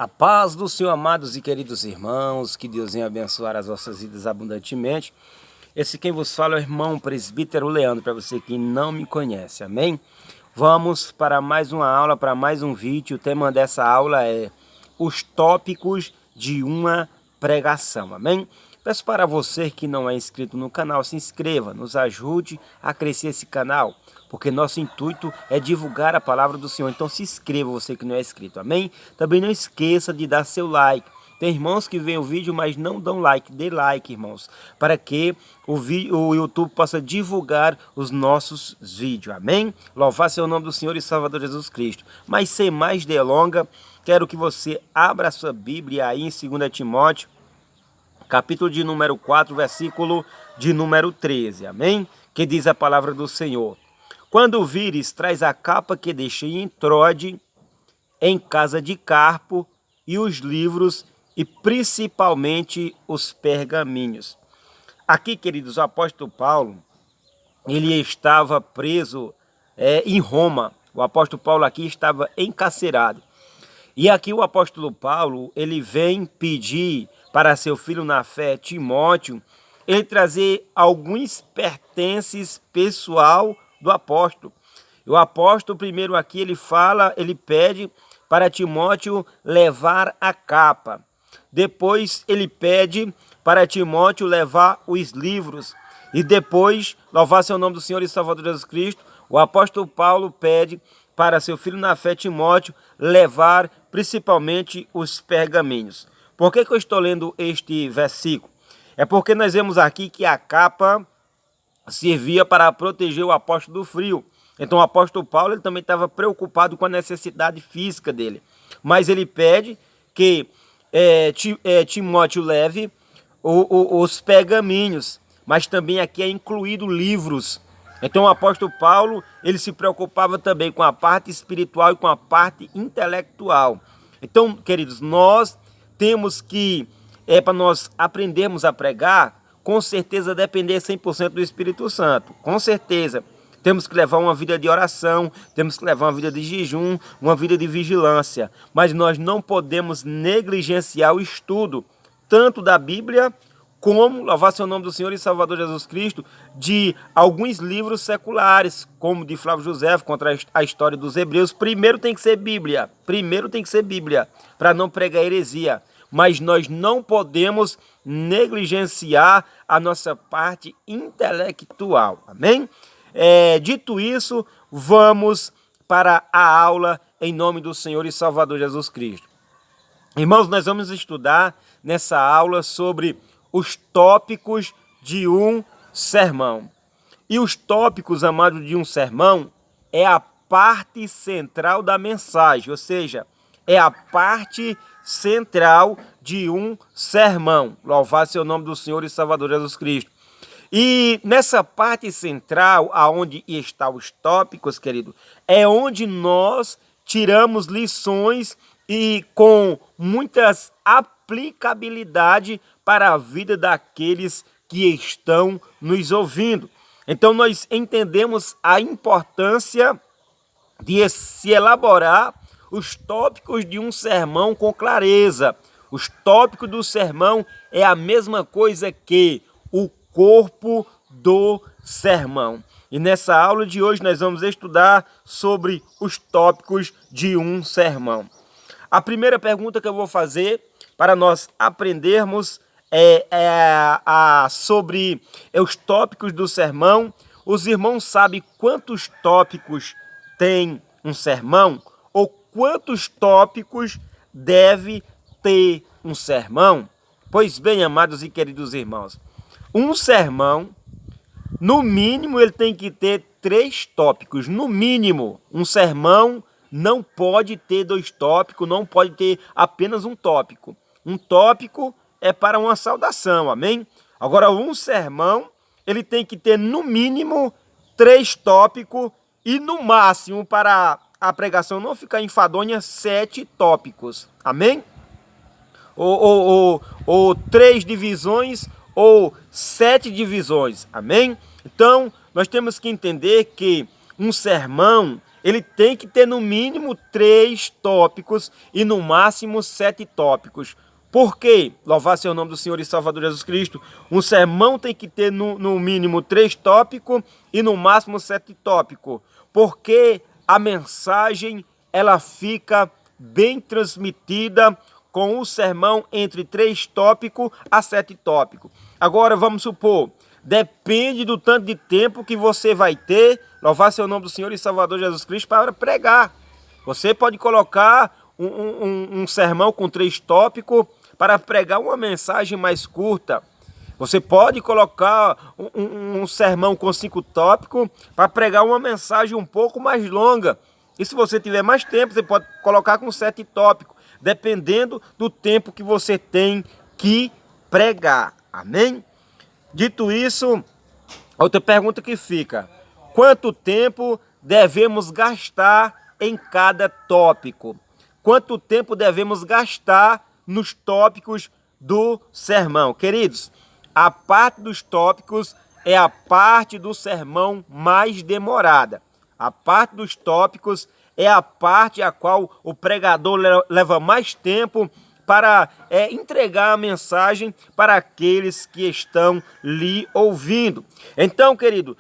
A paz do Senhor, amados e queridos irmãos, que Deus venha abençoar as vossas vidas abundantemente. Esse quem vos fala é o irmão presbítero Leandro, para você que não me conhece, amém? Vamos para mais uma aula, para mais um vídeo. O tema dessa aula é os tópicos de uma pregação, amém? Peço para você que não é inscrito no canal, se inscreva, nos ajude a crescer esse canal, porque nosso intuito é divulgar a palavra do Senhor. Então se inscreva, você que não é inscrito, amém? Também não esqueça de dar seu like. Tem irmãos que veem o vídeo, mas não dão like. Dê like, irmãos, para que o YouTube possa divulgar os nossos vídeos, amém? Louvado seja o nome do Senhor e Salvador Jesus Cristo. Mas sem mais delonga, quero que você abra a sua Bíblia aí em 2 Timóteo, capítulo de número 4, versículo de número 13, amém? Que diz a palavra do Senhor: quando vires, traz a capa que deixei em Trode, em casa de Carpo, e os livros, e principalmente os pergaminhos. Aqui, queridos, o apóstolo Paulo, ele estava preso em Roma. O apóstolo Paulo aqui estava encarcerado. E aqui o apóstolo Paulo, ele vem pedir para seu filho na fé, Timóteo, ele trazer alguns pertences pessoal do apóstolo. O apóstolo primeiro aqui ele pede para Timóteo levar a capa. Depois ele pede para Timóteo levar os livros. E depois, louvado seja o nome do Senhor e Salvador Jesus Cristo, o apóstolo Paulo pede para seu filho na fé, Timóteo, levar principalmente os pergaminhos. Por que eu estou lendo este versículo? É porque nós vemos aqui que a capa servia para proteger o apóstolo do frio. Então o apóstolo Paulo ele também estava preocupado com a necessidade física dele. Mas ele pede que Timóteo leve os pergaminhos, mas também aqui é incluído livros. Então o apóstolo Paulo ele se preocupava também com a parte espiritual e com a parte intelectual. Então, queridos, nós temos que, para nós aprendermos a pregar, com certeza depender 100% do Espírito Santo. Com certeza. Temos que levar uma vida de oração, temos que levar uma vida de jejum, uma vida de vigilância. Mas nós não podemos negligenciar o estudo, tanto da Bíblia, como, louvado seja o nome do Senhor e Salvador Jesus Cristo, de alguns livros seculares, como de Flávio José, contra a história dos Hebreus. Primeiro tem que ser Bíblia, para não pregar heresia. Mas nós não podemos negligenciar a nossa parte intelectual, amém? Dito isso, vamos para a aula em nome do Senhor e Salvador Jesus Cristo. Irmãos, nós vamos estudar nessa aula sobre os tópicos de um sermão. E os tópicos, amados, de um sermão é a parte central da mensagem, ou seja, é a parte central de um sermão. Louvado seja o nome do Senhor e Salvador Jesus Cristo. E nessa parte central, aonde estão os tópicos, querido, é onde nós tiramos lições e com muitas aplicabilidade para a vida daqueles que estão nos ouvindo. Então nós entendemos a importância de se elaborar os tópicos de um sermão com clareza. Os tópicos do sermão é a mesma coisa que o corpo do sermão. E nessa aula de hoje nós vamos estudar sobre os tópicos de um sermão. A primeira pergunta que eu vou fazer para nós aprendermos sobre os tópicos do sermão. Os irmãos sabem quantos tópicos tem um sermão? Ou quantos tópicos deve ter um sermão? Pois bem, amados e queridos irmãos, um sermão, no mínimo, ele tem que ter 3 tópicos. No mínimo, um sermão não pode ter 2 tópicos, não pode ter apenas um tópico. Um tópico é para uma saudação, amém? Agora, um sermão, ele tem que ter no mínimo 3 tópicos e no máximo, para a pregação não ficar enfadonha, 7 tópicos, amém? Ou 3 divisões ou 7 divisões, amém? Então, nós temos que entender que um sermão ele tem que ter no mínimo 3 tópicos e no máximo 7 tópicos. Por quê? Louvado seja o nome do Senhor e Salvador Jesus Cristo. Um sermão tem que ter no mínimo 3 tópicos e no máximo 7 tópicos. Porque a mensagem ela fica bem transmitida com o sermão entre 3 tópicos a 7 tópicos. Agora vamos supor, depende do tanto de tempo que você vai ter, louvado seja o nome do Senhor e Salvador Jesus Cristo, para pregar. Você pode colocar um sermão com 3 tópicos para pregar uma mensagem mais curta. Você pode colocar um sermão com 5 tópicos para pregar uma mensagem um pouco mais longa. E se você tiver mais tempo, você pode colocar com 7 tópicos, dependendo do tempo que você tem que pregar. Amém? Dito isso, outra pergunta que fica: quanto tempo devemos gastar em cada tópico? Quanto tempo devemos gastar nos tópicos do sermão? Queridos, a parte dos tópicos é a parte do sermão mais demorada. A parte dos tópicos é a parte a qual o pregador leva mais tempo para entregar a mensagem para aqueles que estão lhe ouvindo. Então, querido,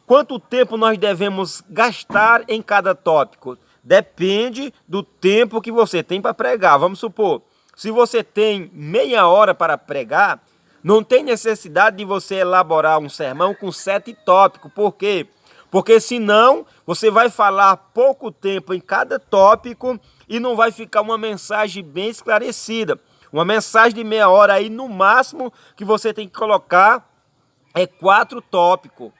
quanto tempo nós devemos gastar em cada tópico? Depende do tempo que você tem para pregar. Vamos supor, se você tem meia hora para pregar, não tem necessidade de você elaborar um sermão com 7 tópicos. Por quê? Porque senão você vai falar pouco tempo em cada tópico e não vai ficar uma mensagem bem esclarecida. Uma mensagem de meia hora aí, no máximo, que você tem que colocar 4 tópicos.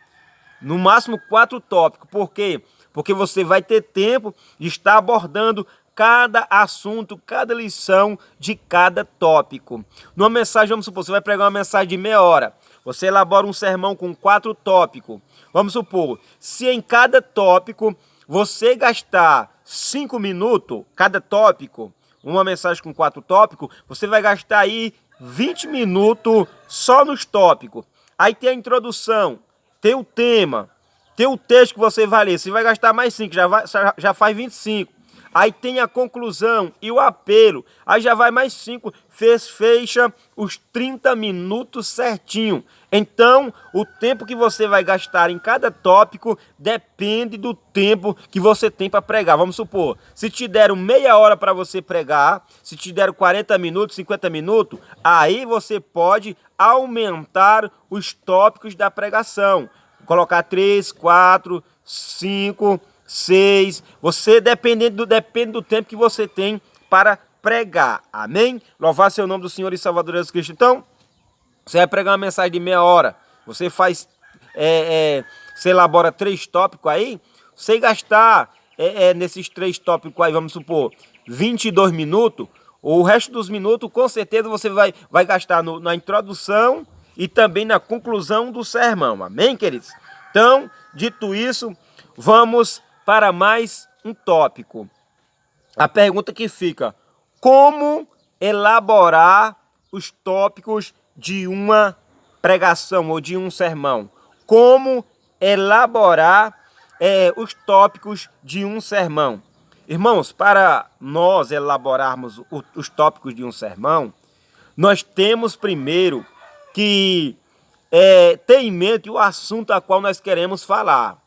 No máximo 4 tópicos. Por quê? Porque você vai ter tempo de estar abordando cada assunto, cada lição de cada tópico. Numa mensagem, vamos supor, você vai pregar uma mensagem de meia hora. Você elabora um sermão com 4 tópicos. Vamos supor, se em cada tópico você gastar 5 minutos, cada tópico, uma mensagem com 4 tópicos, você vai gastar aí 20 minutos só nos tópicos. Aí tem a introdução, tem o tema, tem o texto que você vai ler. Você vai gastar mais 5, já faz 25. Aí tem a conclusão e o apelo. Aí já vai mais 5. Fecha os 30 minutos certinho. Então, o tempo que você vai gastar em cada tópico depende do tempo que você tem para pregar. Vamos supor, se te deram meia hora para você pregar, se te deram 40 minutos, 50 minutos, aí você pode aumentar os tópicos da pregação. Colocar 3, 4, 5, 6. Você depende do tempo que você tem para pregar. Amém? Louvado seja o nome do Senhor e Salvador Jesus Cristo. Então, você vai pregar uma mensagem de meia hora. Você faz, você elabora 3 tópicos aí. Você gastar nesses 3 tópicos aí, vamos supor, 22 minutos. O resto dos minutos, com certeza, você vai gastar na introdução e também na conclusão do sermão. Amém, queridos? Então, dito isso, vamos para mais um tópico. A pergunta que fica: como elaborar os tópicos de uma pregação ou de um sermão? Como elaborar os tópicos de um sermão? Irmãos, para nós elaborarmos os tópicos de um sermão, nós temos primeiro que ter em mente o assunto a qual nós queremos falar.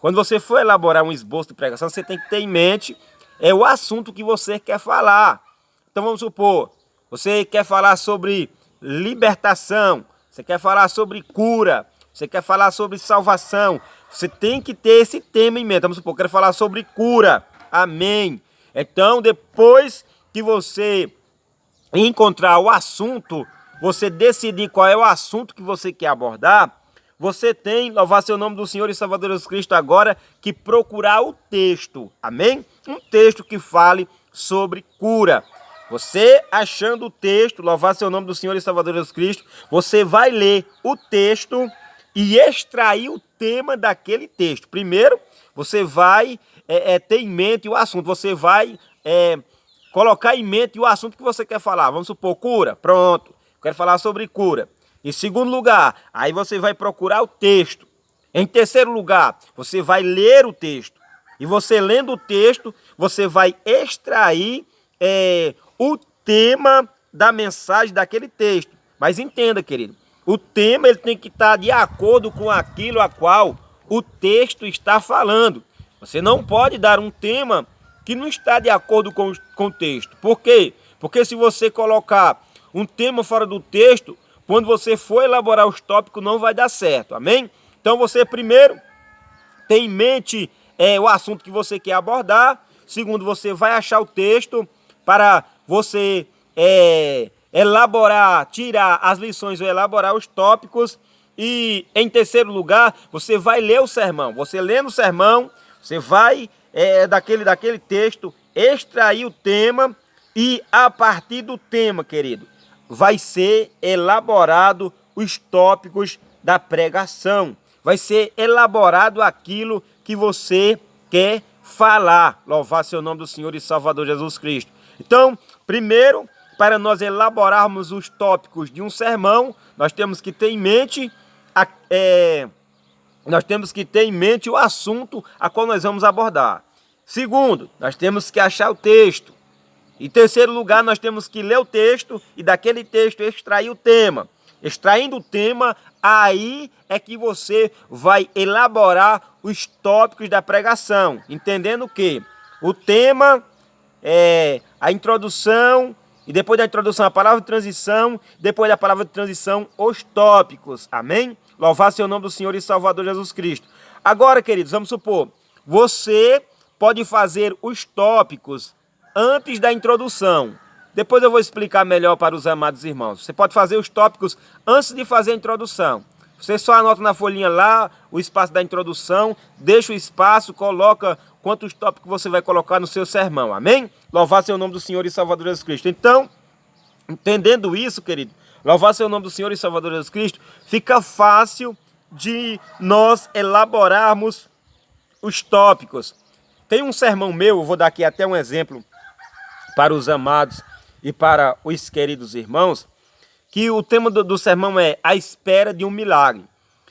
Quando você for elaborar um esboço de pregação, você tem que ter em mente o assunto que você quer falar. Então vamos supor, você quer falar sobre libertação, você quer falar sobre cura, você quer falar sobre salvação. Você tem que ter esse tema em mente. Vamos supor, eu quero falar sobre cura. Amém. Então, depois que você encontrar o assunto, você decidir qual é o assunto que você quer abordar, você tem, louvado seja o nome do Senhor e Salvador Jesus Cristo, agora que procurar o texto. Amém? Um texto que fale sobre cura. Você achando o texto, louvado seja o nome do Senhor e Salvador Jesus Cristo, você vai ler o texto e extrair o tema daquele texto. Primeiro, você vai ter em mente o assunto, você vai colocar em mente o assunto que você quer falar. Vamos supor, cura, pronto, quero falar sobre cura. Em segundo lugar, aí você vai procurar o texto. Em terceiro lugar, você vai ler o texto. E você lendo o texto, você vai extrair o tema da mensagem daquele texto. Mas entenda, querido, o tema ele tem que estar de acordo com aquilo a qual o texto está falando. Você não pode dar um tema que não está de acordo com o texto. Por quê? Porque se você colocar um tema fora do texto, quando você for elaborar os tópicos, não vai dar certo. Amém? Então você primeiro tem em mente o assunto que você quer abordar. Segundo, você vai achar o texto para você elaborar, tirar as lições ou elaborar os tópicos. E em terceiro lugar, você vai ler o sermão. Você lendo o sermão, você vai daquele texto extrair o tema e a partir do tema, querido, vai ser elaborado os tópicos da pregação. Vai ser elaborado aquilo que você quer falar. Louvar seu nome do Senhor e Salvador Jesus Cristo. Então, primeiro, para nós elaborarmos os tópicos de um sermão, nós temos que ter em mente o assunto a qual nós vamos abordar. Segundo, nós temos que achar o texto. Em terceiro lugar, nós temos que ler o texto e daquele texto extrair o tema. Extraindo o tema, aí é que você vai elaborar os tópicos da pregação. Entendendo que o tema é a introdução, e depois da introdução a palavra de transição, depois da palavra de transição os tópicos. Amém? Louvar seu nome do Senhor e Salvador Jesus Cristo. Agora, queridos, vamos supor, você pode fazer os tópicos antes da introdução. Depois eu vou explicar melhor para os amados irmãos. Você pode fazer os tópicos antes de fazer a introdução. Você só anota na folhinha lá o espaço da introdução, deixa o espaço, coloca quantos tópicos você vai colocar no seu sermão. Amém? Louvar seu nome do Senhor e Salvador Jesus Cristo. Então, entendendo isso, querido, louvar seu nome do Senhor e Salvador Jesus Cristo, fica fácil de nós elaborarmos os tópicos. Tem um sermão meu, eu vou dar aqui até um exemplo para os amados e para os queridos irmãos, que o tema do sermão é a espera de um milagre.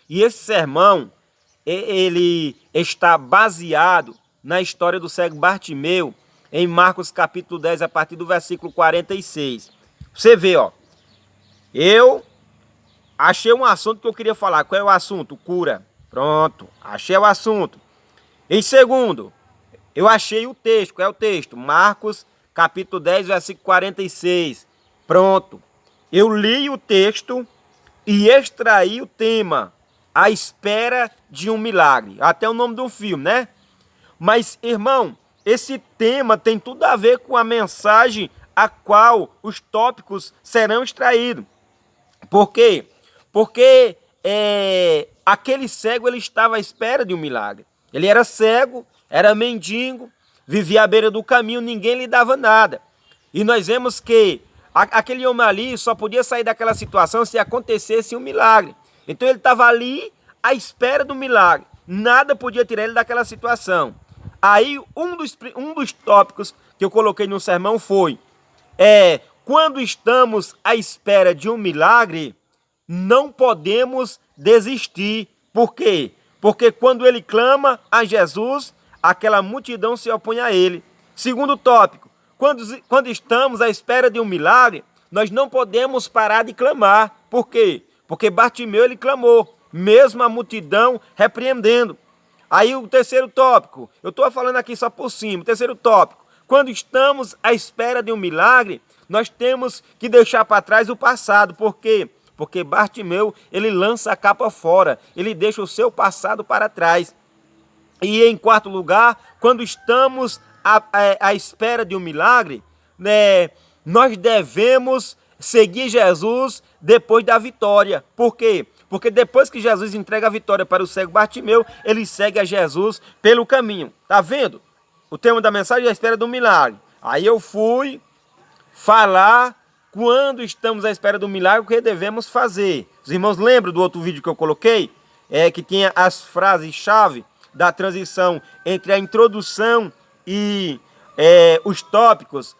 E esse sermão, ele está baseado na história do cego Bartimeu, em Marcos capítulo 10, a partir do versículo 46. Você vê, ó, eu achei um assunto que eu queria falar. Qual é o assunto? Cura. Pronto, achei o assunto. Em segundo, eu achei o texto. Qual é o texto? Marcos capítulo 10, versículo 46. Pronto. Eu li o texto e extraí o tema, a espera de um milagre. Até o nome do filme, né? Mas, irmão, esse tema tem tudo a ver com a mensagem a qual os tópicos serão extraídos. Por quê? Porque aquele cego ele estava à espera de um milagre. Ele era cego, era mendigo, vivia à beira do caminho, ninguém lhe dava nada. E nós vemos que aquele homem ali só podia sair daquela situação se acontecesse um milagre. Então ele estava ali à espera do milagre. Nada podia tirar ele daquela situação. Aí um dos tópicos que eu coloquei no sermão foi: quando estamos à espera de um milagre, não podemos desistir. Por quê? Porque quando ele clama a Jesus, aquela multidão se opõe a ele. Segundo tópico, quando estamos à espera de um milagre, nós não podemos parar de clamar. Por quê? Porque Bartimeu ele clamou, mesmo a multidão repreendendo. Aí o terceiro tópico, eu estou falando aqui só por cima, o terceiro tópico, quando estamos à espera de um milagre, nós temos que deixar para trás o passado. Por quê? Porque Bartimeu, ele lança a capa fora, ele deixa o seu passado para trás. E em quarto lugar, quando estamos à espera de um milagre, nós devemos seguir Jesus depois da vitória. Por quê? Porque depois que Jesus entrega a vitória para o cego Bartimeu, ele segue a Jesus pelo caminho. Tá vendo? O tema da mensagem é a espera do milagre. Aí eu fui falar quando estamos à espera do milagre, o que devemos fazer. Os irmãos lembram do outro vídeo que eu coloquei? Que tinha as frases-chave da transição entre a introdução e os tópicos.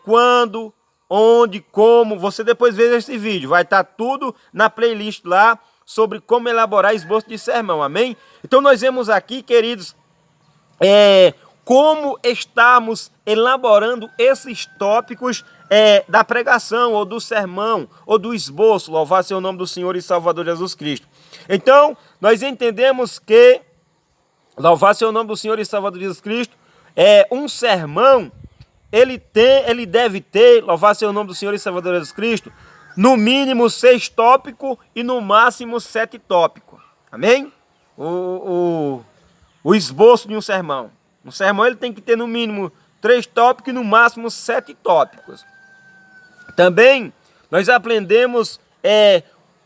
Quando, onde, como. Você depois veja esse vídeo. Vai estar tudo na playlist lá sobre como elaborar esboço de sermão. Amém? Então nós vemos aqui, queridos, como estamos elaborando esses tópicos da pregação, ou do sermão, ou do esboço. Louvado seja o nome do Senhor e Salvador Jesus Cristo. Então, nós entendemos que, louvado seja o nome do Senhor e Salvador Jesus Cristo, um sermão, ele deve ter, louvado seja o nome do Senhor e Salvador Jesus Cristo, no mínimo 6 tópicos e no máximo 7 tópicos. Amém? O esboço de um sermão. Um sermão ele tem que ter no mínimo 3 tópicos e no máximo 7 tópicos. Também nós aprendemos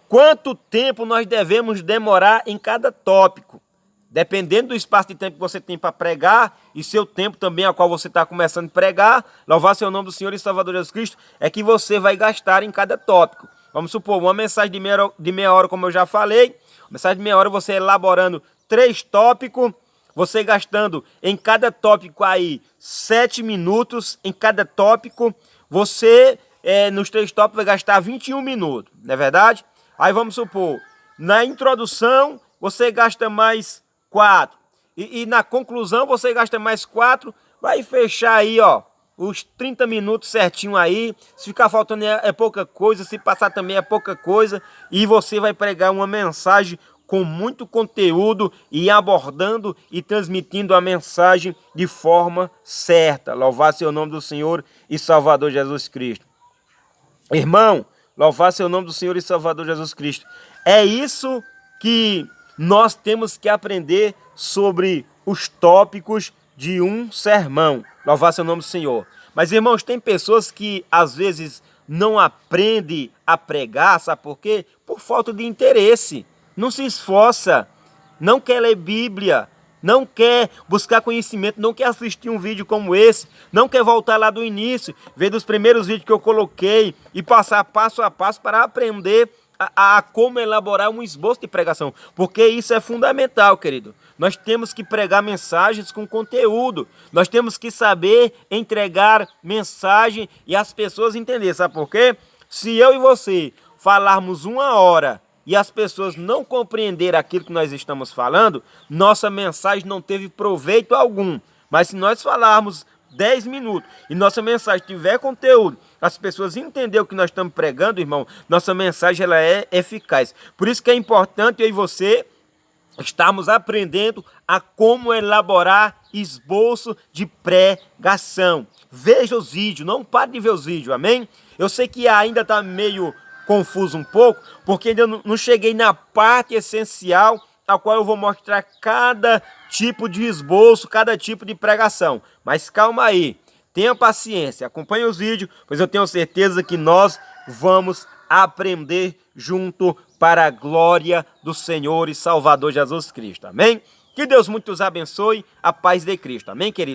quanto tempo nós devemos demorar em cada tópico. Dependendo do espaço de tempo que você tem para pregar e seu tempo também a qual você está começando a pregar, louvar seu nome do Senhor e Salvador Jesus Cristo, é que você vai gastar em cada tópico. Vamos supor, uma mensagem de meia hora, como eu já falei, mensagem de meia hora você elaborando 3 tópicos, você gastando em cada tópico aí 7 minutos em cada tópico, você nos 3 tópicos vai gastar 21 minutos, não é verdade? Aí vamos supor, na introdução você gasta mais 4. E na conclusão você gasta mais 4. Vai fechar aí, ó, os 30 minutos certinho aí. Se ficar faltando é pouca coisa. Se passar também é pouca coisa. E você vai pregar uma mensagem com muito conteúdo e abordando e transmitindo a mensagem de forma certa. Louvado seja o nome do Senhor e Salvador Jesus Cristo. Irmão, louvado seja o nome do Senhor e Salvador Jesus Cristo. É isso que nós temos que aprender sobre os tópicos de um sermão. Louvado seja o nome do Senhor. Mas, irmãos, tem pessoas que às vezes não aprendem a pregar, sabe por quê? Por falta de interesse. Não se esforça, não quer ler Bíblia, não quer buscar conhecimento, não quer assistir um vídeo como esse, não quer voltar lá do início, ver dos primeiros vídeos que eu coloquei e passar passo a passo para aprender a como elaborar um esboço de pregação, porque isso é fundamental, querido. Nós temos que pregar mensagens com conteúdo, nós temos que saber entregar mensagem e as pessoas entenderem, sabe por quê? Se eu e você falarmos 1 hora e as pessoas não compreenderem aquilo que nós estamos falando, nossa mensagem não teve proveito algum. Mas se nós falarmos 10 minutos e nossa mensagem tiver conteúdo, as pessoas entenderem o que nós estamos pregando, irmão, nossa mensagem ela é eficaz. Por isso que é importante eu e você estarmos aprendendo a como elaborar esboço de pregação. Veja os vídeos, não pare de ver os vídeos, amém? Eu sei que ainda está meio confuso um pouco, porque ainda não cheguei na parte essencial a qual eu vou mostrar cada tipo de esboço, cada tipo de pregação. Mas calma aí, tenha paciência, acompanhe os vídeos, pois eu tenho certeza que nós vamos aprender junto para a glória do Senhor e Salvador Jesus Cristo. Amém? Que Deus muito os abençoe, a paz de Cristo. Amém, querido?